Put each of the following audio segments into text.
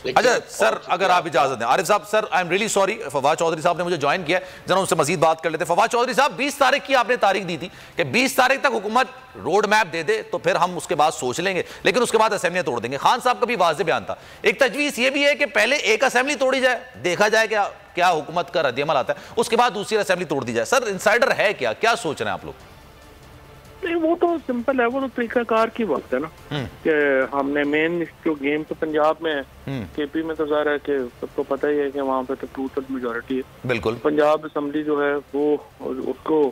अच्छा सर, अगर आप इजाजत दें, आरिफ साहब, sir I am really sorry, Fawad Chaudhry साहब ने मुझे ज्वाइन किया, जरा उनसे मजीद बात कर लेते हैं। फवाद चौधरी साहब, 20 तारीख की आपने तारीख दी थी कि 20 तारीख तक हुकूमत रोड मैप दे दे तो फिर हम उसके बाद सोच लेंगे, लेकिन उसके बाद असेंबलियां तोड़ देंगे। खान साहब का भी वाज़ेह बयान था। एक तजवीज़ ये भी है कि पहले एक असेंबली तोड़ी जाए, देखा जाए क्या क्या हुकूमत का रद्दअमल आता है, उसके बाद दूसरी असेंबली तोड़ दी जाए। सर इनसाइडर है क्या सोच रहे हैं आप लोग? नहीं, वो तो सिंपल है, वो तो तरीकाकार की बात है ना कि हमने मेन जो गेम तो पंजाब में है, केपी में तो ज़ाहिर है कि सबको पता ही है कि वहाँ पे तो 2/3 मेजोरिटी है। बिल्कुल। पंजाब असेंबली जो है वो उसको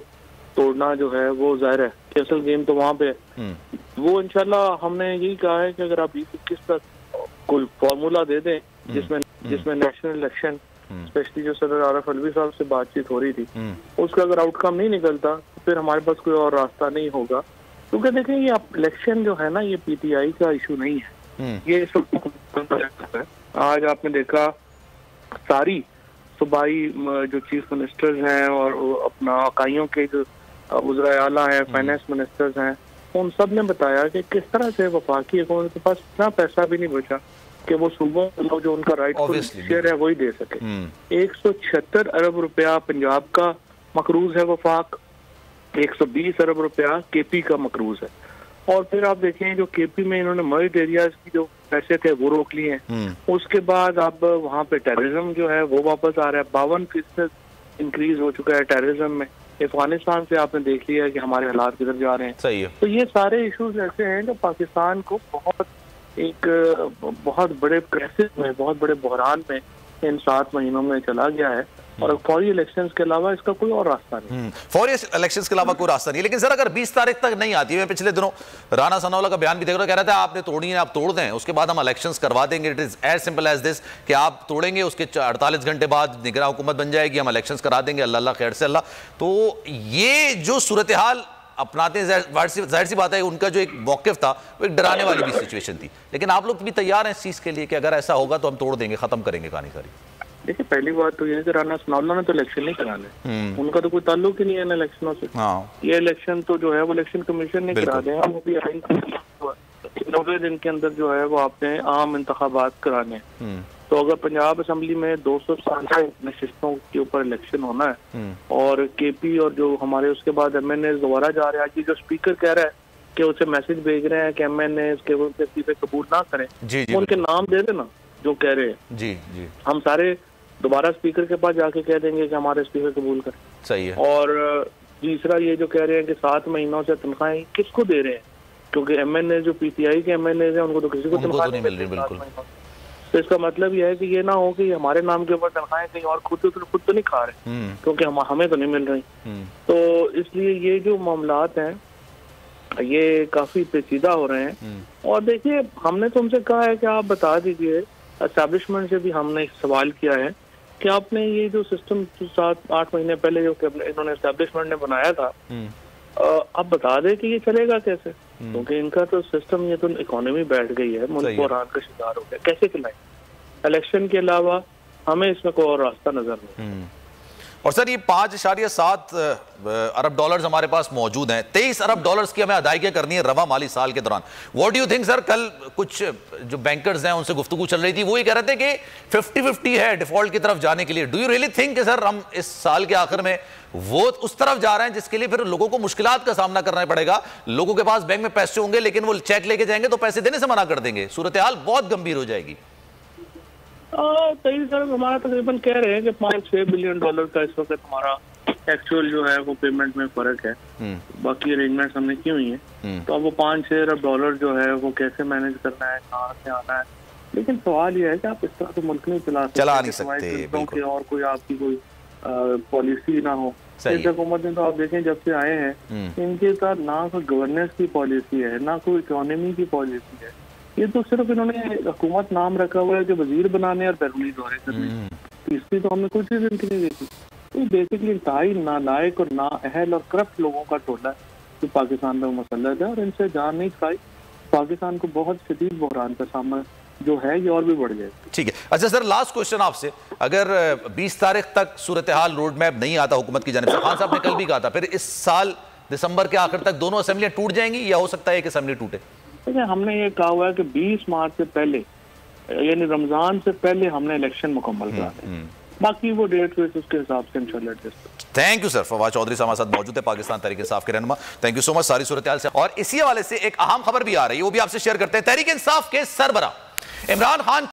तोड़ना जो है वो ज़ाहिर है कि असल गेम तो वहाँ पे है। वो इंशाल्लाह हमने यही कहा है कि अगर आप 2021 तक कोई फॉर्मूला दे दें जिसमें नेशनल इलेक्शन, स्पेशली जो सदर आरिफ अलवी साहब से बातचीत हो रही थी, उसका अगर आउटकम नहीं निकलता तो फिर हमारे पास कोई और रास्ता नहीं होगा। क्योंकि देखें, ये इलेक्शन जो है ना, ये पीटीआई का इशू नहीं है, ये सब आज आपने देखा सारी सूबाई जो चीफ मिनिस्टर्स हैं और अपना इकाइयों के जो वज़राए आला हैं, फाइनेंस मिनिस्टर्स हैं, उन सब ने बताया कि किस तरह से वफाकी हुकूमत के पास इतना पैसा भी नहीं बचा कि वो सूबों को जो उनका राइटफुल शेयर है वही दे सके। 176 अरब रुपया पंजाब का मकरूज है वफाक, 120 अरब रुपया केपी का मकरूज है। और फिर आप देखें जो केपी में इन्होंने मर्ज एरियाज की जो पैसे थे वो रोक लिए हैं, उसके बाद अब वहाँ पे टेररिज्म जो है वो वापस आ रहा है, 52% इंक्रीज हो चुका है टेररिज्म में। अफगानिस्तान से आपने देख लिया है कि हमारे हालात किधर जा रहे हैं। सही है। तो ये सारे इश्यूज ऐसे हैं जो पाकिस्तान को बहुत बड़े क्राइसिस में, बहुत बड़े बहरान में इन 7 महीनों में चला गया है। और फौरी इलेक्शंस के अलावा इसका कोई और रास्ता नहीं। फौरी इलेक्शंस के अलावा कोई रास्ता नहीं। लेकिन सर अगर 20 तारीख तक नहीं आती है, मैं पिछले दिनों राना सनाउल्लाह का बयान भी देख रहा कह रहा था आपने तोड़ी है, आप तोड़ दें, उसके बाद हम इलेक्शंस करवा देंगे। It is as simple as this कि आप तोड़ेंगे, उसके 48 घंटे बाद निगरां हुकूमत बन जाएगी, हम इलेक्शंस करा देंगे, अल्लाह खैर से अल्लाह। तो ये जो सूरत हाल अपनाते हैं, जाहिर सी बात है उनका जो एक मौक़िफ़ था वो एक डराने वाली भी सिचुएशन थी, लेकिन आप लोग भी तैयार हैं इस चीज़ के लिए कि अगर ऐसा होगा तो हम तोड़ देंगे, ख़त्म करेंगे कहानी सारी? देखिए, पहली बात तो ये है कि राना सनाउल्लाह ने तो इलेक्शन नहीं कराने, उनका तो कोई ताल्लुक ही नहीं है इन इलेक्शनों से। ये इलेक्शन तो जो है वो इलेक्शन कमीशन ने करा दें, वो भी 90 दिन के अंदर जो है वो आपने आम इंतखाबात कराने। तो अगर पंजाब असेंबली में 267 नशिस्तों के ऊपर इलेक्शन होना है और केपी और जो हमारे उसके बाद एमएनए दोबारा जा रहे हैं, आज जो स्पीकर कह रहा है कि उसे मैसेज भेज रहे हैं कि एमएनए के इस्तीफे कबूल ना करें, उनके नाम दे देना जो कह रहे हैं। जी जी, हम सारे दोबारा स्पीकर के पास जाके कह देंगे कि हमारे इस्तीफे कबूल करें। सही है। और तीसरा ये जो कह रहे हैं कि 7 महीनों से तनख्वाहें किसको दे रहे हैं, क्योंकि एमएनए जो पीटीआई के एमएनए हैं उनको तो किसी को तनख्वाह नहीं मिल रही। बिल्कुल। तो इसका मतलब यह है कि ये ना हो कि हमारे नाम के ऊपर तनख्वाहें कहीं और खुद तो नहीं खा रहे, क्योंकि हमें तो नहीं मिल रही। तो इसलिए ये जो मामलात हैं ये काफी पेचीदा हो रहे हैं। और देखिए, हमने तुमसे कहा है कि आप बता दीजिए, एस्टैब्लिशमेंट से भी हमने एक सवाल किया है कि आपने ये जो सिस्टम 7-8 महीने पहले जो इन्होंने एस्टैब्लिशमेंट ने बनाया था, आप बता दें कि ये चलेगा कैसे, क्योंकि इनका तो सिस्टम, ये तो इकोनॉमी बैठ गई है, मुल्क बहरान का शिकार हो गया, कैसे चलाएं? इलेक्शन के अलावा हमें इसमें कोई और रास्ता नजर नहीं। और सर ये 5.7 अरब डॉलर्स हमारे पास मौजूद हैं, 23 अरब डॉलर्स की हमें अदायगियां करनी है रवा माली साल के दौरान। What do you think sir? कल कुछ जो बैंकर्स हैं उनसे गुफ्तगू चल रही थी, वो ये कह रहे थे कि 50-50 है डिफॉल्ट की तरफ जाने के लिए। डू यू रियली थिंक कि सर हम इस साल के आखिर में वो उस तरफ जा रहे हैं जिसके लिए फिर लोगों को मुश्किलात का सामना करना पड़ेगा? लोगों के पास बैंक में पैसे होंगे लेकिन वो चेक लेके जाएंगे तो पैसे देने से मना कर देंगे, सूरत हाल बहुत गंभीर हो जाएगी। सही सर, हमारा तकरीबन कह रहे हैं कि 5-6 बिलियन डॉलर का इस वक्त हमारा एक्चुअल जो है वो पेमेंट में फर्क है। बाकी अरेंजमेंट हमने की हुई है। तो अब वो 5-6 अरब डॉलर जो है वो कैसे मैनेज करना है, कहाँ से आना है। लेकिन सवाल ये है कि आप इस तरह तो मुल्क नहीं चला नहीं सकते और कोई आपकी कोई पॉलिसी ना हो। इस हुकूमत में तो आप देखें जब से आए हैं इनके साथ ना कोई गवर्नेंस की पॉलिसी है, ना कोई इकोनॉमी की पॉलिसी है। ये तो सिर्फ इन्होंने हुकूमत नाम रखा हुआ है कि वजीर बनाने और बैरूनी दौरे करने, तीसरी तो हमने कोई चीज इनकी नहीं देखी। तो बेसिकली इंतहाई नालायक और नाअहल और करप्ट लोगों का टोला जो पाकिस्तान में मुसल्लत है, और इनसे जान नहीं खाई पाकिस्तान को बहुत शदीद बहरान का सामना जो है ये और भी बढ़ जाए। ठीक है। अच्छा सर, लास्ट क्वेश्चन आपसे, अगर 20 तारीख तक सूरत हाल रोड मैप नहीं आता हुकूमत की जानिब से, खान साहब ने कल भी कहा था, फिर इस साल दिसंबर के आखिर तक दोनों असेंबलियां टूट जाएंगी या हो सकता है एक असेंबली टूटे? हमने ये कहा हुआ है कि 20 मार्च से पहले यानी रमजान से पहले हमने इलेक्शन मुकम्मल करा दें, बाकी वो डेट उसके हिसाब से इंशाल्लाह। Thank you sir. Fawad Chaudhry साहब हमारे साथ मौजूद है, पाकिस्तान तहरीक इंसाफ के रहनुमा। थैंक यू सो मच सारी सूरत हाल से। और इसी हवाले से एक अहम खबर भी आ रही है, वो भी आपसे शेयर करते हैं। तहरीक इंसाफ के सरबरा इमरान खान